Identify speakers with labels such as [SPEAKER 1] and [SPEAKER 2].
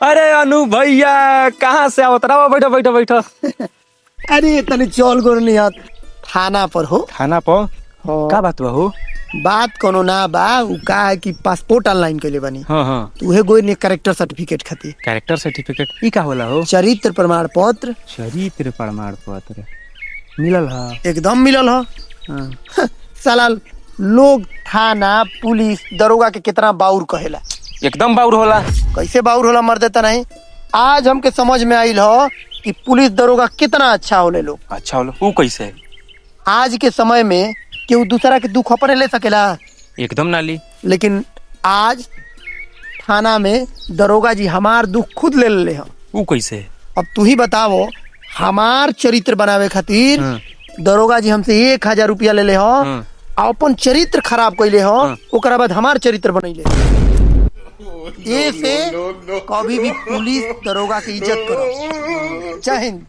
[SPEAKER 1] अरे अनु भैया कहाँ से आओ तरा बैठो बैठो बैठो।
[SPEAKER 2] अरे तनी चल गोर नहीं हाथ थाना पर हो।
[SPEAKER 1] थाना पर
[SPEAKER 2] हाँ।
[SPEAKER 1] का बात हुआ हो?
[SPEAKER 2] बात कोनो ना बा उ का है कि पासपोर्ट ऑनलाइन कइले बानी।
[SPEAKER 1] हाँ हाँ
[SPEAKER 2] तू उहे गोई ने कैरेक्टर सर्टिफिकेट खातिर
[SPEAKER 1] कैरेक्टर सर्टिफिकेट ई का होला हो?
[SPEAKER 2] चरित्र प्रमाण पत्र
[SPEAKER 1] चरित्र प्रमाण पत्र मिलल हा?
[SPEAKER 2] एकदम मिलल ह।
[SPEAKER 1] हाँ।
[SPEAKER 2] साला लोग थाना पुलिस दरोगा के कितना बाउर कहेला।
[SPEAKER 1] एकदम बाउर होला।
[SPEAKER 2] कैसे बाउर होला मर देता नहीं। आज हमके समझ में आइल ह कि पुलिस दरोगा कितना अच्छा होले लोग।
[SPEAKER 1] अच्छा होला वो कैसे?
[SPEAKER 2] आज के समय में केहू दूसरा के दुख अपने ले सकेला,
[SPEAKER 1] एकदम नाली।
[SPEAKER 2] लेकिन आज थाना में दरोगा जी हमार दुख खुद ले ले हैं।
[SPEAKER 1] वो कैसे?
[SPEAKER 2] अब तू ही बताओ, हमार चरित्र बनावे खातिर दरोगा जी हमसे 1000 रुपया ले ले हो, अपन चरित्र खराब कैले हो, ओकरा बाद हमार चरित्र बनैले। ये से कभी भी पुलिस दरोगा की इज्जत करो। जय हिंद।